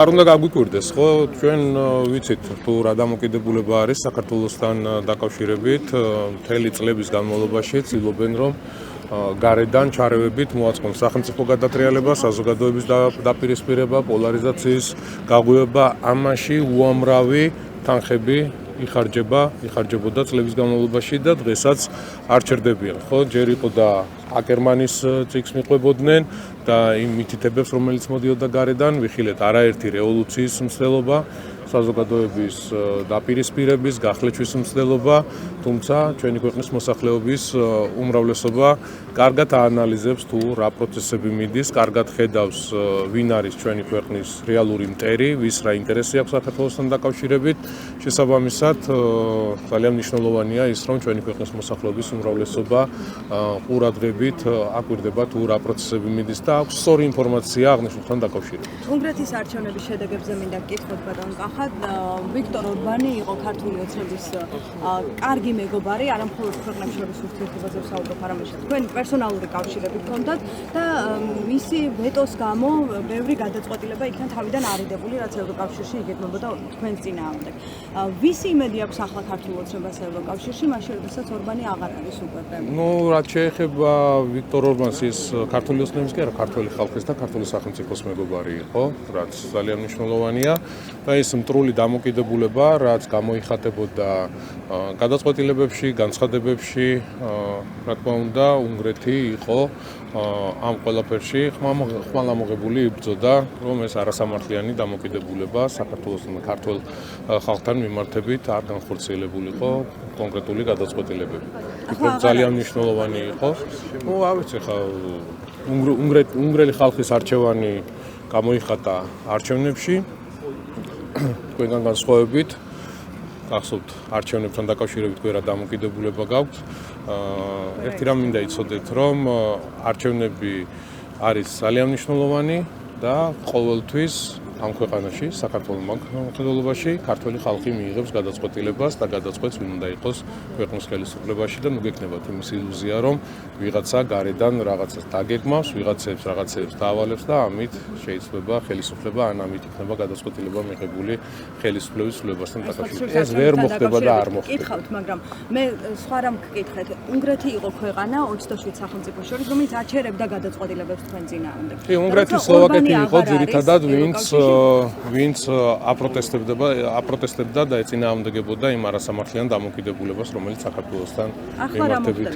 არ უნდა გაგვიკვირდეს, ხო? ჩვენ ვიცით, თუ რა დამოკიდებულება არის საქართველოსთან დაკავშირებით, მთელი წლების განმავლობაში ცდილობენ, რომ გარედან ჩარევებით მოაწყონ სახელმწიფო გადატრიალება, საზოგადოების დაპირისპირება, პოლარიზაციის გაღვივება, ამაში უამრავი თანხები იხარჯებოდა წლების განმავლობაში და დღესაც არ ჩერდებიან, ხო? ჯერ იყო და აკერმანის წიგნს მიყვებოდნენ და იმ მითითებებს, რომელიც მოდიოდა გარედან, ვიხილეთ არაერთი რევოლუციის მცდელობა, საზოგადოების დაპირისპირების, გახლეჩვის მცდელობა, თუმცა ჩვენი ქვეყნის მოსახლეობის უმრავლესობა კარგად აანალიზებს თუ რა პროცესები მიდის, კარგად ხედავს ვინ არის ჩვენი ქვეყნის რეალური მტერი, ვის რა ინტერესი აქვს საქართველოსთან დაკავშირებით. შესაბამისად, ძალიან მნიშვნელოვანია ის, რომ ჩვენი ქვეყნის მოსახლეობის უმრავლესობა ყურადღებით აკვირდება თუ რა პროცესები მიდის და აქვს სწორი ინფორმაცია აღნიშნულთან დაკავშირებით. უნგრეთის არჩევნების შედეგებზე მინდა გკითხოთ ბატონ კახა. ვიქტორ ორბანი იყო ქართული ოცნების კარგი მეგობარი, არა მხოლოდ ქვეყნებს შორის ურთიერთობაზე ვსაუბრობ, არამედ თქვენ პერსონალური კავშირები გქონდათ და მისი ვეტოს გამო ბევრი გადაწყვეტილება იქნა თავიდან არიდებული, რაც ევროკავშირში იგეგმებოდა თქვენს წინააღმდეგ. ვისი იმედი აქვს ახლა ქართულ ოცნებას ევროკავშირში, მაშინ როდესაც ორბანი აღარ არის უკვე პრემიერ? რაც შეეხება ვიქტორ ორბანს, ის ქართული ოცნების კი არა, ქართული ხალხის და ქართული სახელმწიფოს მეგობარი იყო, რაც ძალიან მნიშვნელოვანია და ის მტრული დამოკიდებულება, რაც გამოიხატებოდა გადაწყვეტილებებში, განცხადებებში, რა თქმა უნდა, უნგრეთი იყო ამ ყველაფერში ხმალამოღებული იბრძოდა, რომ ეს არასამართლიანი დამოკიდებულება საქართველოსთან და ქართულ ხალხთან მიმართებით არ განხორციელებულიყო კონკრეტული გადაწყვეტილებები. ვფიქრობ, ძალიან მნიშვნელოვანი იყო. არ ვიცი, ხა უნგრელი ხალხის არჩევანი გამოიხატა არჩევნებში. თქვენგან განსხვავებით, გახსოვთ, არჩევნებთან დაკავშირებით თქვენ რა დამოკიდებულება გაქვთ. ერთი რამ მინდა იცოდეთ, რომ არჩევნები არის ძალიან მნიშვნელოვანი და ყოველთვის ამ ქვეყანაში, საქართველოს მხედველობაში, ქართველი ხალხი მიიღებს გადაწყვეტილებას და გადაწყვეტს ვინ უნდა იყოს ქვეყნის ხელისუფლებაში და ნუ გექნებათ იმის ილუზია, რომ ვიღაცა გარედან რაღაცას დაგეგმავს, ვიღაცებს რაღაცებს დაავალებს და ამით შეიძლება ხელისუფლება ან ამით იქნება გადაწყვეტილება მიღებული ხელისუფლების ცვლილებასთან დაკავშირებით. ეს ვერ მოხდება და არ მოხდება. გითხავთ, მაგრამ მე სხვა რამ გკითხეთ. უნგრეთი იყო ქვეყანა 27 სახელმწიფოს შორის, რომელიც აჩერებდა გადაწყვეტილებებს თქვენ წინააღმდეგ. კი, უნგრეთი, სლოვაკეთი იყო ძირითადად, ვინც აპროტესტებდა და ეწინააღმდეგებოდა იმ არასამართლიან დამოკიდებულებას, რომელიც საქართველოსთან მიმართებით.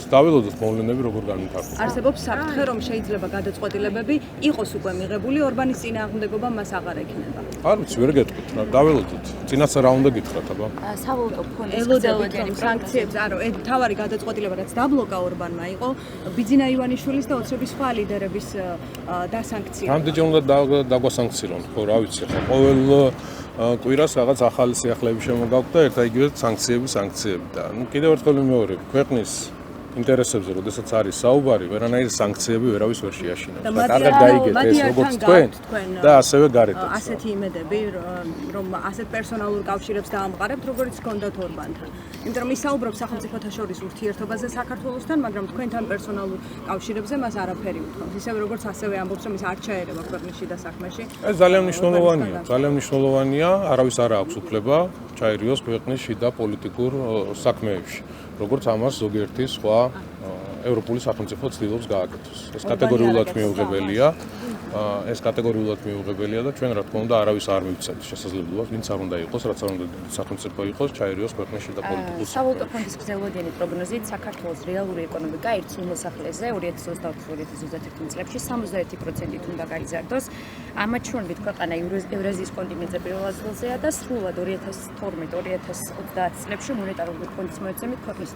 დაველოდოთ მოვლენები როგორ განვითარდება. არსებობს საფრთხე, რომ შეიძლება გადაწყვეტილებები იყოს უკვე მიღებული, ორბანის წინააღმდეგობა მას აღარ ექნება. არ ვიცი, ვერ გეტყვით რა, დაველოდოთ. წინასწარ რა უნდა გითხრათ, აბა? სავალუტო ფონდის სანქციებს, არა, თავარი გადაწყვეტილება, რაც დაბლოკა ორბანმა იყო, ბიძინა ივანიშვილის და ოცნების სხვა ლიდერების დასანქცია. რამდენჯერ უნდა დაგვასანქცირონ, ხო, რა ვიცი, ხო, ყოველ კვირას რაღაც ახალი სიახლეები შემოგაქვს და ერთ აიგივე სანქციები და კიდევ ერთხელ ვიმეორებ, ქვეყნის ინტერესებზე, როდესაც არის საუბარი, ვერანაირი სანქციები ვერავის ვერ შეაშინებს. და კარგად გაიგეთ ეს როგორც თქვენ და ასევე გარეთაც. ასეთი იმედები, რომ ასეთ პერსონალურ კავშირებს დაამყარებთ, როგორც ჰქონდათ ორბანთან. იმიტომ რომ ის საუბრობს სახელმწიფოთა შორის ურთიერთობაზე საქართველოსთან, მაგრამ თქვენთან პერსონალურ კავშირებზე მას არაფერი უთქვამს. ისევე როგორც ასევე ამბობს, რომ ის არ ჩაერევა ქვეყნის შიდა საქმეში. ეს ძალიან მნიშვნელოვანია, არავის არ აქვს უფლება ჩაერიოს ქვეყნის შიდა პოლიტიკურ საქმეებში. როგორც ამას ზოგიერთი სხვა ევროპული სახელმწიფო ცდილობს გააკეთოს. ეს კატეგორიულად მიუღებელია და ჩვენ რა თქმა უნდა არავის არ მივცემთ შესაძლებლობას, ვინც არ უნდა იყოს, რაც არ უნდა სახელმწიფო იყოს, ჩაერიოს ქვეყნის შიდა პოლიტიკურ საქმეებში. სავალუტო ფონდის გრძელვადიანი პროგნოზით საქართველოს რეალური ეკონომიკა ერთ სულ მოსახლეზე 2022-2031 წლებში 61%-ით უნდა გაიზარდოს. ამათ შორებით ქვეყანა ევრაზიის კონტინენტზე პირველ ადგილზეა და სრულად 2012-2030 წლებში მონეტარული ფონდის მოეცემით ქვეყნის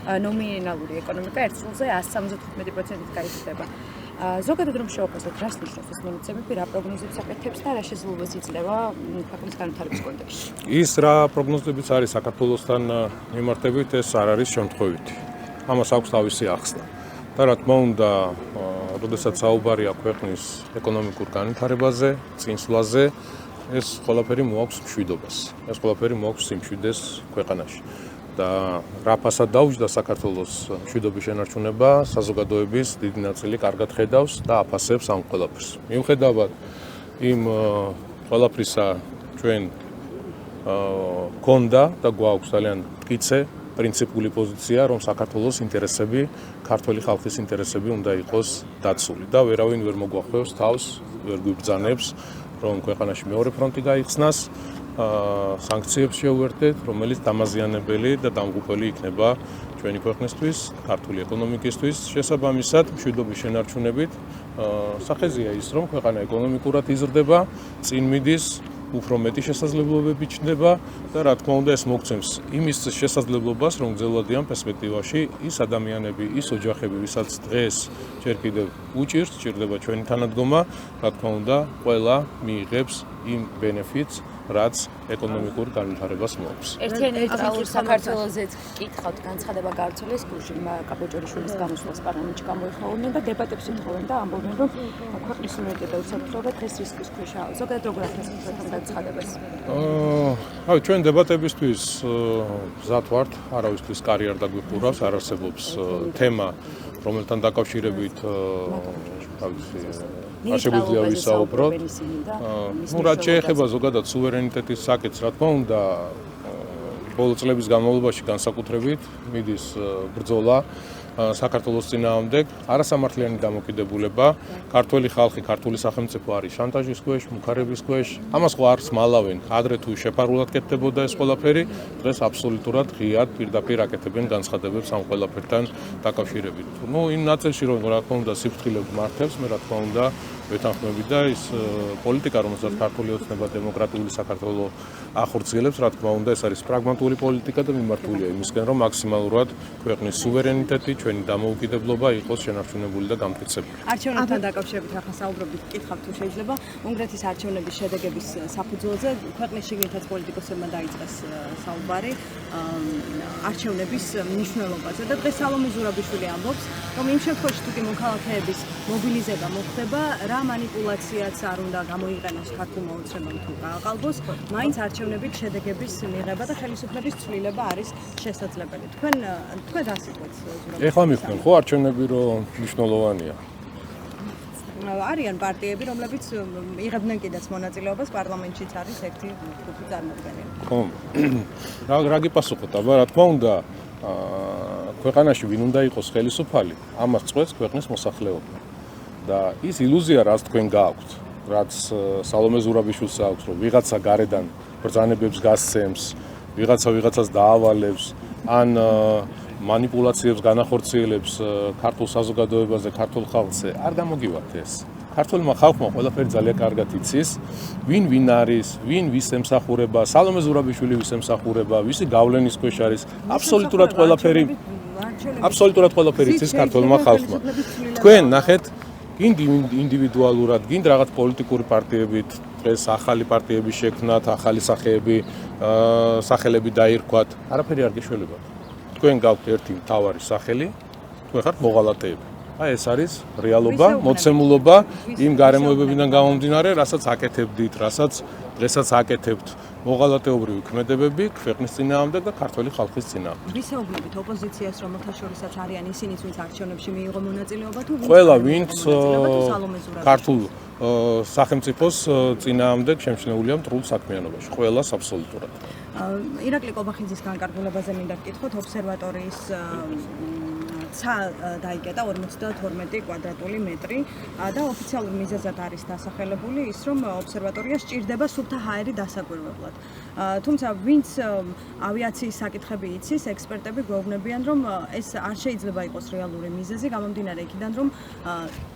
ნომინალური ეკონომიკა ერთ სულზე 175%-ით გაიზრდება. ზოგადად რომ შევაფასოთ, რას ნიშნავს ეს მონაცემები, რა პროგნოზებს აკეთებს და რა შესაძლებლობას იძლევა ქვეყნის განვითარების კონტექსტში? ის რა პროგნოზებიც არის საქართველოსთან მიმართებით, ეს არ არის შემთხვევითი. ამას აქვს თავისი ახსნა. და რა თქმა უნდა, როდესაც საუბარია ქვეყნის ეკონომიკურ განვითარებაზე, წინსვლაზე, ეს ყველაფერი მოაქვს მშვიდობას. ეს ყველაფერი მოაქვს სიმშვიდეს ქვეყანაში. და რა ფასად დაუჯდა საქართველოს მშვიდობის შენარჩუნება, საზოგადოების დიდი ნაწილი კარგად ხედავს და აფასებს ამ ყველაფერს. მიუხედავად იმ ყველაფრისა ჩვენ გონდა და გვაქვს ძალიან მტკიცე პრინციპული პოზიცია, რომ საქართველოს ინტერესები, ქართული ხალხის ინტერესები უნდა იყოს დაცული და ვერავინ ვერ მოგვახვევს თავს, ვერ გვიბრძანებს, რომ ქვეყანაში მეორე ფრონტი გაიხსნას, სანქციებს შეუერთდეთ, რომელიც დამაზიანებელი და დამღუპელი იქნება ჩვენი ქვეყნისთვის, ქართული ეკონომიკისთვის. შესაბამისად, მშვიდობის შენარჩუნებით სახეზეა ის, რომ ქვეყანა ეკონომიკურად იზრდება, წინ მიდის, უფრო მეტი შესაძლებლობები ჩნდება და რა თქმა უნდა ეს მოგცემს იმის შესაძლებლობას, რომ გრძელვადიან პერსპექტივაში ის ადამიანები, ის ოჯახები, ვისაც დღეს ჯერ კიდევ უჭირს, ჭირდება ჩვენი თანადგომა, რა თქმა უნდა, ყველა მიიღებს იმ ბენეფიტს, რაც ეკონომიკურ განვითარებას მოაქვს. ერთიანი ნეიტრალურ საქართველოსზეც კითხავთ განცხადება გავრცელეს გუშინ კაბოჭორიშვილის გამოსვლას პარლამენტში გამოიხმაურნენ და დებატებს ეთხოვენ და ამბობენ, რომ ქვეყნის უნარიდება უსაფრთხოება დღეს რისკის ქვეშაა. ზოგადად როგორ ახსენებთ ამ განცხადებას? აი ჩვენ დებატებისთვის მზად ვართ, არავისთვის კარი არ დაგვიყურავს, არ არსებობს თემა, რომელთან დაკავშირებით არ შეგვიძლია ვისაუბროთ. ნუ რაც შეეხება ზოგადად სუვერენიტეტის საკითხს, რა თქმა უნდა, ბოლო წლების განმავლობაში განსაკუთრებით მიდის ბრძოლა საქართველოს წინააღმდეგ, არასამართლიანი დამოკიდებულება, ქართველი ხალხი, ქართული სახელმწიფო არის შანტაჟის ქვეშ, მუქარების ქვეშ. ამას ხო არც მალავენ, ადრე თუ შეფარულად კეთდებოდა ეს ყველაფერი, დღეს აბსოლუტურად ღიად პირდაპირ აკეთებენ განცხადებებს ამ ყველაფერთან დაკავშირებით. ნუ იმ ნაწილში რომ რა თქმა უნდა სიფრთხილე მართებს, მე რა თქმა უნდა ვეთანხმები და ის პოლიტიკა, რომელსაც ქართული ოცნება დემოკრატიული საქართველო ახორციელებს, რა თქმა უნდა, ეს არის პრაგმატული პოლიტიკა და მიმართულია იმისკენ, რომ მაქსიმალურად ქვეყნის სუვერენიტეტი, ჩვენი დამოუკიდებლობა იყოს შენარჩუნებული და გამტკიცებული. არჩევნებთან დაკავშირებით ახლა საუბრობთ, კითხავთ თუ შეიძლება უნგრეთის არჩევნების შედეგების საფუძველზე ქვეყნის შიგნითაც პოლიტიკოსებმა დაიწყეს საუბარი არჩევნების მნიშვნელობაზე და დღეს სალომე ზურაბიშვილი ამბობს, რომ იმ შემთხვევაში თუ კი მოქალაქეების მობილიზება მოხდება, რა მანიპულაციაც არ უნდა გამოიყენოს ქართულმა ოცნებამ თუ გააყალბოს, მაინც არჩევნებით შედეგების მიღება და ხელისუფლების ცვლილება არის შესაძლებელი. თქვენ დასიკვეთ ზურაბიშვილი. ეხლა მიხდნენ ხო არჩევნები რომ მნიშვნელოვანია. არიან პარტიები, რომლებიც იღებდნენ კიდეც მონაწილეობას პარლამენტშიც არის ერთი ჯგუფი წარმოქმნილი. ხო. რა გიპასუხოთ, აბა რა თქმა უნდა, ქვეყანაში ვინ უნდა იყოს ხელისუფალი, ამას წვეთს ქვეყნის მოსახლეობა. და ის ილუზია, რაც თქვენ გააქვთ, რაც სალომე ზურაბიშვილს აქვს, რომ ვიღაცა გარედან ბრძანებებს გასცემს, ვიღაცას დაავალებს, ან მანიპულაციებს განახორციელებს ქართულ საზოგადოებაზე, ქართულ ხალხზე, არ გამოგივართ ეს. ქართულმა ხალხმა ყველაფერი ძალიან კარგად იცის, ვინ არის, ვინ ვის ემსახურება, სალომე ზურაბიშვილი ვის ემსახურება, ვისი გავლენის ქვეშ არის, აბსოლუტურად ყველაფერი იცის ქართულმა ხალხმა. თქვენ ნახეთ გინდ ინდივიდუალურად, გინდ რაღაც პოლიტიკური პარტიებით, დღეს ახალი პარტიების შექმნათ, ახალი სახელები დაირქვათ, არაფერი არ გეშველებათ. თქვენ გაქვთ ერთი მთავარი სახელი, თქვენ ხართ მოღალატეები. აი ეს არის რეალობა, მოცემულობა იმ გარემოებებიდან გამომდინარე, რასაც აკეთებდით, რასაც დღესაც აკეთებთ. მოღალატეობრივი ქმედებები ქვეყნის წინააღმდეგ და ქართული ხალხის წინააღმდეგ. ვისაუბრებით ოპოზიციას, რომელთა შორისაც არიან ისინიც, ვინც არჩევნებში მიიღო მონაწილეობა თუ ყველა ვინც ქართულ სახელმწიფოს წინააღმდეგ შემჩნეულია მტრულ საქმიანობაში, ყველას აბსოლუტურად. ირაკლი კობახიძის განკარგულებაზე მინდა გკითხოთ, ობსერვატორიის ცა დაიკეტა 52 კვადრატული მეტრი და ოფიციალურ მიზეზად არის დასახელებული ის, რომ ობსერვატორია სჭირდება სუფთა ჰაერი დასაკვირვებლად. თუმცა ვინც ავიაციის საკითხები იცის, ექსპერტები გვეუბნებიან, რომ ეს არ შეიძლება იყოს რეალური მიზეზი, გამომდინარე იქიდან, რომ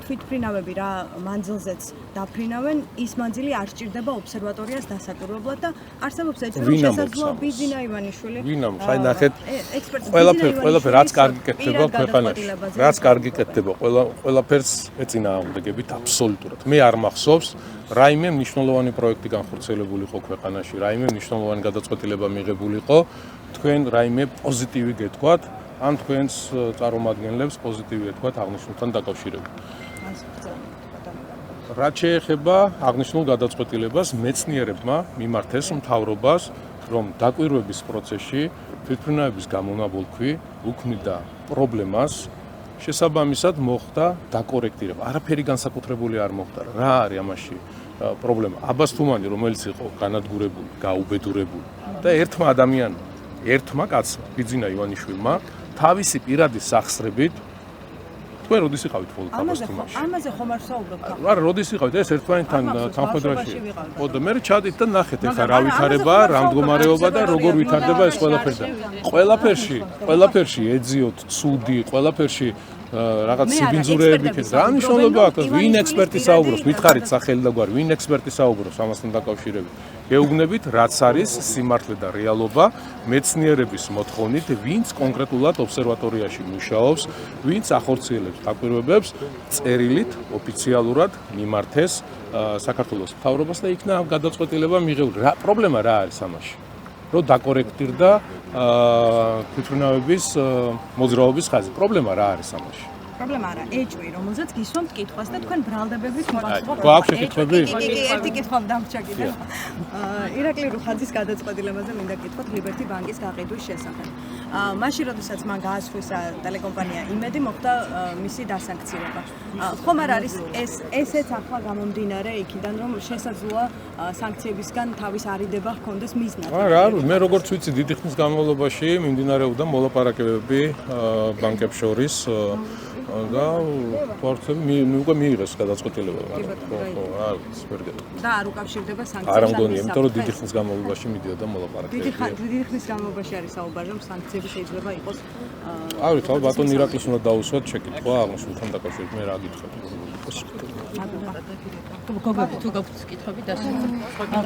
თვითფრინავები რა მანძილზეც დაფრინავენ, ის მანძილი არ სჭირდება ობსერვატორიას დასაკვირვებლად და არსებობს ეჭვი, რომ შესაძლოა ბიძინა ივანიშვილი ხაი ნახეთ ყველაფერი რაც კარგი კეთდება ქვეყანაში, რაც კარგი კეთდება ყველაფერს ეწინააღმდეგებით აბსოლუტურად. მე არ მახსოვს რაიმე მნიშვნელოვანი პროექტი განხორციელებულიყო ქვეყანაში, რაიმე მნიშვნელოვანი გადაწყვეტილება მიღებულიყო, თქვენ რაიმე პოზიტივი გეთქვათ, ან თქვენს წარმომადგენლებს პოზიტივი ეთქვათ აღნიშნულთან დაკავშირებით. რაც შეეხება აღნიშნულ გადაწყვეტილებას, მეცნიერებმა მიმართეს მთავრობას რომ დაკვირვების პროცესში თვითმფრინავების გამონაბოლქვი უქმნიდა პრობლემას, შესაბამისად მოხდა დაკორექტირება. არაფერი განსაკუთრებული არ მოხდა. რა არის ამაში პრობლემა? აბას თუმანი, რომელიც იყო განადგურებული, გაუბედურებული და ერთმა კაცმა, ბიძინა ივანიშვილმა, თავისი პირადი სახსრებით თქვენ როდის იყავით ბოლო აბას თუმანში? ამაზე ხომ არ ვსაუბრობთ? არა, როდის იყავით? ეს ერთმანეთთან თანხმედროვანში. ხო და მე ჩადით და ნახეთ ახლა რა ვითარება, რა მდგომარეობა და როგორ ვითარდება ეს ყველაფერი. ყველაფერში ეძიოთ ცუდი, ყველაფერში რაღაც სიბინძურეებით რა მნიშვნელობა აქვს? ვინ ექსპერტი საუბრობს? მითხარით სახელი და გვარი, ვინ ექსპერტი საუბრობს ამასთან დაკავშირებით? გეუბნებით, რაც არის სიმართლე და რეალობა, მეცნიერების მოთხოვნით, ვინც კონკრეტულად ობსერვატორიაში მუშაობს, ვინც ახორციელებს დაკვირვებებს, წერილით ოფიციალურად მიმართეს საქართველოს მთავრობას და იქნა გადაწყვეტილება მიღებული. პრობლემა რა არის ამაში? რომ დაკორექტირდა თვითმფრინავების მოძრაობის ხაზი. პრობლემა რა არის ამაში? პრობლემა არა, ეჭვი, რომელზეც გისვამთ კითხვას და თქვენ ბრალდებებით მოვაწყობთ. გვაქვს შეკითხვები? ერთი კითხვა დამრჩა კიდევ. ირაკლი რუხაძის გადაწყვეტილებაზე მინდა გითხოთ ლიბერტი ბანკის გაყიდვის შესახებ. მაშინ, როდესაც მან გაასხვისა ტელეკომპანია იმედი, მოხდა მისი დასანქცირება. ხომ არ არის ესეც ახლა გამომდინარე იქიდან, რომ შესაძლოა სანქციებისგან თავის არიდება ჰქონდეს მიზნად? არა, მე როგორც ვიცი, დიდი ხნის განმავლობაში მიმდინარეობდა მოლაპარაკებები ბანკებს შორის და თორემ უკვე მიიღეს გადაწყვეტილება. ხო, არ ვიცი, ვერ გეტყვი. და არ უკავშირდება სანქციებს. არ მგონია, იმიტომ რომ დიდი ხნის განმავლობაში მიდიოდა მოლაპარაკებები. დიდი ხნის განმავლობაში არის საუბარი, რომ სანქციები შეიძლება იყოს არ ვიცი, ბატონ ირაკლის უნდა დაუსვათ შეკითხვა აღმოსავლთან დაკავშირებით, მე რა გითხრათ. გოგები თუ გაქვთ კითხვები დასრულდა.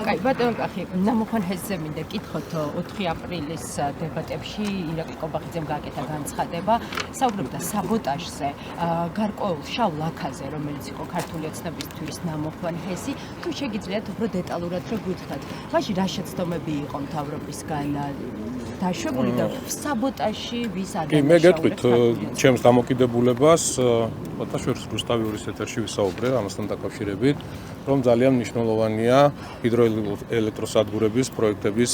კაი, ბატონ კახი, ნამოხან ჰესზე მინდა გითხოთ 4 აპრილის დებატებში ირაკლი კობახიძემ გააკეთა განცხადება, საუბრობდა საბოტაჟზე, გარკვეულ შავ ლაქაზე, რომელიც იყო ქართული ოცნებისთვის ნამოხან ჰესი, თუ შეგიძლიათ უფრო დეტალურად რო გითხრათ. მაშინ რა შეცდომები იყო მთავრობისგან დაშვებული და საბოტაჟში ვის კი, მე გეტყვით ჩემს დამოკიდებულებას, ფოტოშორს რუსტავიურის ეთერში ვისაუბრე ამასთან დაკავშირებით, რომ ძალიან მნიშვნელოვანია ჰიდროელექტროსადგურების პროექტების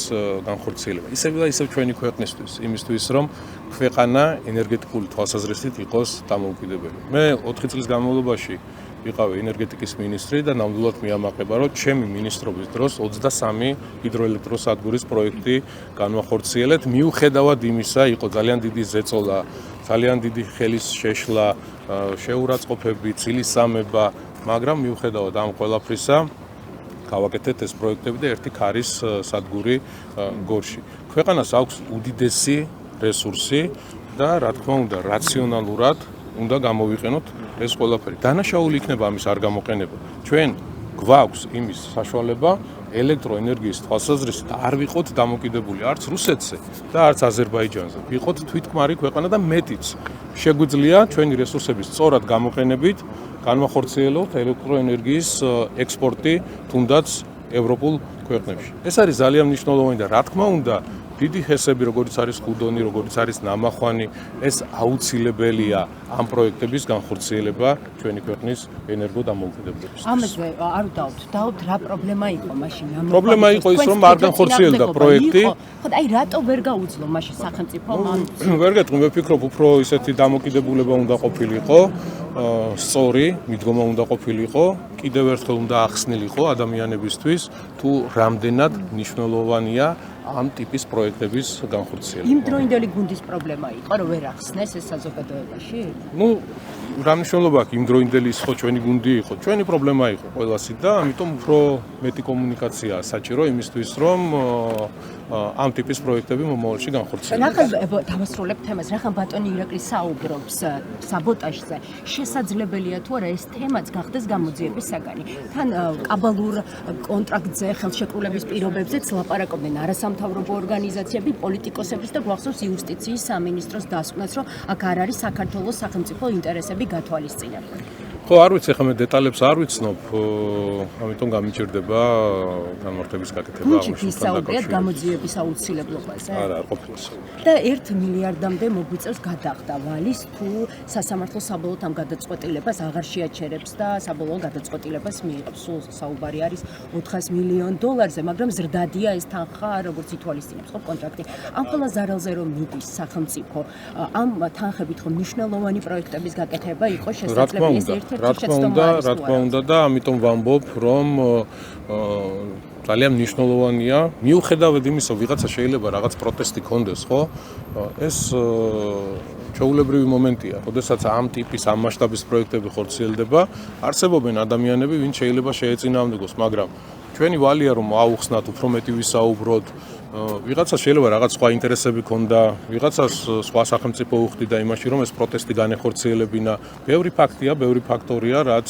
განხორციელება. ისევ ჩვენი ქვეყნისთვის, იმისთვის, რომ ქვეყანა ენერგეტიკული თვალსაზრისით იყოს დამოუკიდებელი. მე 4 წლის განმავლობაში ვიყავი ენერგეტიკის მინისტრი და ნამდვილად მიამაყება, რომ ჩემი მინისტრობის დროს 23 ჰიდროელექტროსადგურის პროექტი განვახორციელეთ. მიუხედავად იმისა, იყო ძალიან დიდი ზეწოლა, ძალიან დიდი ხელის შეშლა, შეურაცხყოფები, ცილისამება, მაგრამ მიუხედავად ამ ყველაფრისა გავაკეთეთ ეს პროექტები და ერთი ქარის სადგური გორში. ქვეყანას აქვს უდიდესი რესურსი და რა თქმა უნდა რაციონალურად უნდა გამოვიყენოთ ეს ყველაფერი. დანაშაული იქნება ამის არ გამოყენება. ჩვენ გვაქვს იმის საშუალება ელექტროენერგიის თვალსაზრისით არ ვიყოთ დამოკიდებული არც რუსეთზე და არც აზერბაიჯანზე. ვიყოთ თვითქმარი ქვეყანა და მეტიც. შეგვიძლია ჩვენი რესურსების სწორად გამოყენებით განვახორციელოთ ელექტროენერგიის ექსპორტი თუნდაც ევროპულ ქვეყნებში. ეს არის ძალიან მნიშვნელოვანი და რა თქმა უნდა დიდი ჰესები, როგორც არის ხუდონი, როგორც არის ნამახვანი, ეს აუცილებელია ამ პროექტების განხორციელება ჩვენი ქვეყნის ენერგო დამოუკიდებლობის. ამაზე არ დავთ რა პრობლემა იყო მაშინ? პრობლემა იყო ის, რომ არ განხორციელდა პროექტი. ხო, აი რატო ვერ გაუძლო მაშინ სახელმწიფო ამ? ვერ გეტყვი, მე ვფიქრობ, უფრო ისეთი დამოკიდებულება უნდა ყოფილიყო, სწორი მიდგომა უნდა ყოფილიყო, კიდევ ერთხელ უნდა ახსნილიყო ადამიანებისთვის, თუ რამდენად მნიშვნელოვანია ამ ტიპის პროექტების განხორციელება. იმ დროინდელი გუნდის პრობლემა იყო, რომ ვერ ახსნეს ეს საზოგადოებაში? რა მნიშვნელობა აქვს იმ დროინდელი ის ხო ჩვენი გუნდი იყო, ჩვენი პრობლემა იყო ყველასი და ამიტომ უფრო მეტი კომუნიკაცია საჭირო იმისთვის, რომ ამ ტიპის პროექტები მომავალში განხორციელდეს. რახან დავასრულებ თემას, რახან ბატონი ირაკლი საუბრობს საბოტაჟზე, შესაძლებელია თუ არა ეს თემაც გახდეს გამოძიების საგანი. თან კაბალურ კონტრაქტზე, ხელშეკრულების პირობებზეც ლაპარაკობდნენ არასამთავრობო ორგანიზაციები, პოლიტიკოსებიც და გვახსოვს იუსტიციის სამინისტროს დასკვნას, რომ აქ არ არის საქართველოს სახელმწიფო ინტერესები გათვალისწინებული. ხო, არ ვიცი, ხა მე დეტალებს არ ვიცნობ, ამიტომ გამიჭირდება განმარტების გაკეთება გუნდში აღმოსავლთან ვისაუბრეთ დაკავშირებით. გამოძიების აუცილებლობაზე. არა, არ ყოფილა. და 1 მილიარდამდე მოგვიწევს გადახდა ვალის თუ სასამართლო საბოლოოდ ამ გადაწყვეტილებას აღარ შეაჩერებს და საბოლოო გადაწყვეტილებას მიიღებს. სულ საუბარი არის 400 მილიონ დოლარზე, მაგრამ ზრდადია ეს თანხა, როგორც ითვალისწინებს ხო კონტრაქტი. ამ ყველა ზარალზე რომ მიდის სახელმწიფო, ამ თანხებით ხო მნიშვნელოვანი პროექტების გაკეთება იყო შესაძლებელი ეს ერთ-ერთი რა თქმა უნდა და ამიტომ ვამბობ, რომ ძალიან მნიშვნელოვანია, მიუხედავად იმისა, ვიღაცა შეიძლება რაღაც პროტესტი კონდეს, ხო? ეს ჩვეულებრივი მომენტია, როდესაც ამ ტიპის, ამ მასშტაბის პროექტები ხორციელდება, არსებობენ ადამიანები, ვინც შეიძლება შეეწინააღმდეგოს, მაგრამ ჩვენი ვალია რომ აუხსნათ, უფრო მეტი ვისაუბროთ, ვიღაცა შეიძლება რაღაც სხვა ინტერესები ქონდა, ვიღაცას სხვა სახელმწიფო უხდიდა იმაში, რომ ეს პროტესტი განეხორციელებინა. ბევრი ფაქტია, ბევრი ფაქტორია, რაც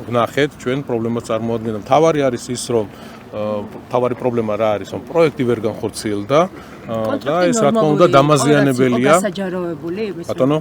ვნახეთ, ჩვენ პრობლემას წარმოადგენდა. მთავარი არის ის, რომ მთავარი პრობლემა რა არის, რომ პროექტი ვერ განხორციელდა და ეს რა თქმა უნდა დამაზიანებელია. ბატონო,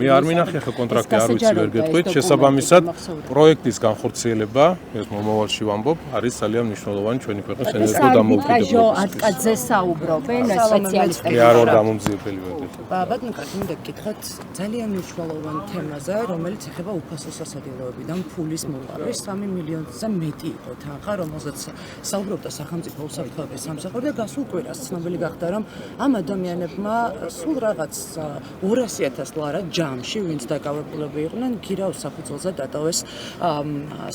მე არ მინახე ხო კონტრაქტი არ ვიცი ვერ გეტყვით, შესაბამისად პროექტის განხორციელება, ეს მომავალში ვამბობ, არის ძალიან მნიშვნელოვანი ჩვენი ქვეყნის ენერგო დამოუკიდებლობის. ატკაძე საუბრობენ სპეციალისტები. მე არ ვარ დამომძიებელი ვერ გეტყვით. ბატონო კაცი, მინდა გითხრათ ძალიან მნიშვნელოვანი თემაზე, რომელიც ეხება უფასო სასადილოებიდან ფულის მოპარვის 3 მილიონზე მეტი იყო თანხა, რომელზეც საუბრობდა სახელმწიფო უსაფრთხოების სამსახური და გასულ კვირას ცნობილი გახდა, რომ ამ ადამიანებმა სულ რაღაც 200,000 ლარა ჯამში, ვინც დაკავებულები იყვნენ, გირაოს საფუძველზე დატოვეს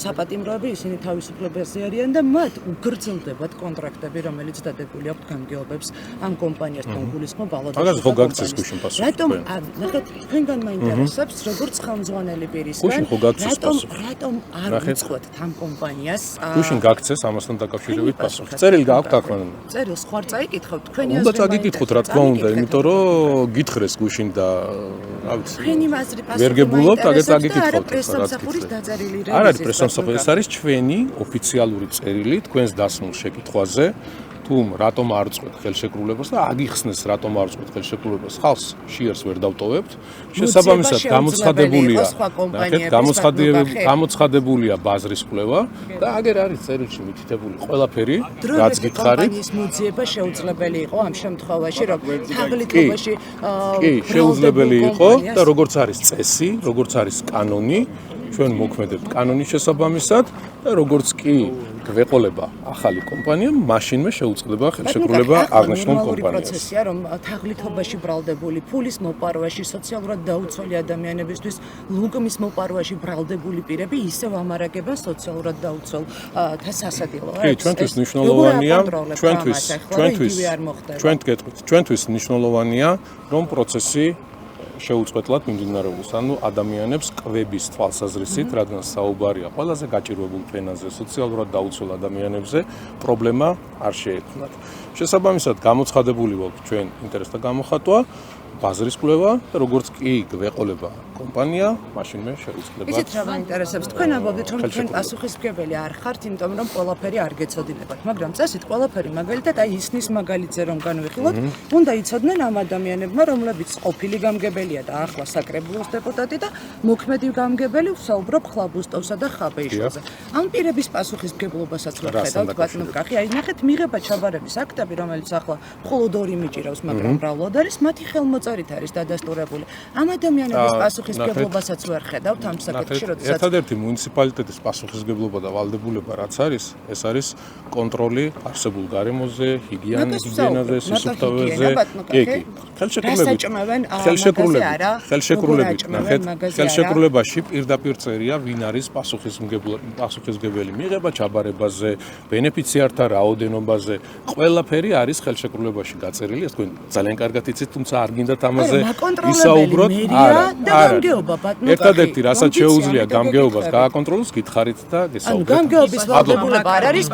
საპატიმროები, ისინი თავისუფლებაზე არიან და მათ უგრძელდებათ კონტრაქტები, რომელიც დადებული აქვთ გამგეობებს ამ კომპანიასთან გულისხმობ ალოდაში. მაგას ხო გაგცეს გუშინ პასუხი? რატომ ნახეთ, თქვენგან მაინტერესებს, როგორც ხელმძღვანელი პირისგან, რატომ არ უწყოთ ამ კომპანიას? გუშინ გაგცეს ამასთან დაკავშირებით პასუხი. წერილი გაქვთ აკმანა. წერილს ხوار წაიკითხავთ, თქვენი უნდა წაგიკითხოთ, რა თქმა უნდა, იმიტომ რომ გითხრეს გუშინ და რა ვიცი. თქვენი აზრი პასუხი ვერ გებულობთ, აგერ წაგიკითხოთ. პრესამსახურის დაწერილი არ არის პრესამსახური, ეს არის ჩვენი ოფიციალური წერილი თქვენს დასმულ შეკითხვაზე. თუ რატომ არ წყვეთ ხელშეკრულებას და აგიხსნეს რატომ არ წყვეთ ხელშეკრულებას, ხალხს შიერს ვერ დავტოვებთ. შესაბამისად გამოცხადებულია, გამოცხადებულია ბაზრის კვლევა და აგერ არის წერილში მითითებული ყველაფერი, რაც გითხარით. კომპანიის მოძიება შეუძლებელი იყო ამ შემთხვევაში, რომ თაღლითობაში კი, შეუძლებელი იყო და როგორც არის წესი, როგორც არის კანონი, ჩვენ მოქმედებთ კანონის შესაბამისად და როგორც კი გვეყოლება ახალი კომპანია, მაშინვე შეუწყდება ხელშეკრულება აღნიშნულ კომპანიას. პროცესია, რომ თაღლითობაში ბრალდებული ფულის მოპარვაში, სოციალურად დაუცველი ადამიანებისთვის ლუგმის მოპარვაში ბრალდებული პირები ისევ ამარაგებენ სოციალურად დაუცველ სასადილოებს. კი, ჩვენთვის მნიშვნელოვანია, ჩვენთვის მნიშვნელოვანია, რომ პროცესი შეუწყვეტლად მიმდინარეობს, ანუ ადამიანებს კვების თვალსაზრისით, რადგან საუბარია ყველაზე გაჭირვებულ ფენაზე, სოციალურად დაუცველ ადამიანებზე, პრობლემა არ შეექმნათ. შესაბამისად, გამოცხადებული ვაქვს ჩვენ ინტერესთა გამოხატვა, ბაზრის კვლევა და როგორც კი გვეყოლება კომპანია, მაშინვე შეუძლება. ისეთ რა მაინტერესებს, თქვენ ამბობთ, რომ თქვენ პასუხისმგებელი არ ხართ, იმიტომ რომ ყველაფერი არ გეცოდინებათ, მაგრამ წესით ყველაფერი მაგალითად აი ისნის მაგალითზე რომ განვიხილოთ, უნდა იცოდნენ ამ ადამიანებმა, რომლებიც ყოფილი გამგებელია და ახლა საკრებულოს დეპუტატი და მოქმედი გამგებელი, ვსაუბრობ ხლაბუსტოვსა და ხაბეიშვილზე. ამ პირების პასუხისმგებლობასაც ვერ ხედავთ, ბატონო კახი, აი ნახეთ, მიღება ჩაბარების აქტები, რომელიც ახლა მხოლოდ 2 მიჭირავს, მაგრამ მრავლად არის, მათი ხელმოწერით არის დადასტურებული. ამ ადამიანების პასუხისმგებლობასაც ვერ ხედავთ ამ საკითხში, როდესაც ერთადერთი მუნიციპალიტეტის პასუხისმგებლობა და ვალდებულება რაც არის, ეს არის კონტროლი არსებულ გარემოზე, ჰიგიენაზე, სისუფთავეზე. ხელშეკრულებით, ნახეთ, ხელშეკრულებაში პირდაპირ წერია, ვინ არის პასუხისმგებელი მიღება ჩაბარებაზე, ბენეფიციართა რაოდენობაზე, ყველაფერი არის ხელშეკრულებაში გაწერილი, ეს თქვენ ძალიან კარგად იცით, თუმცა არ გინდათ ამაზე ისაუბროთ. ერთადერთი, რასაც შეუძლია გამგეობას გააკონტროლოს, გითხარით და გესაუბრეთ. გამგეობის ვალდებულება არ არის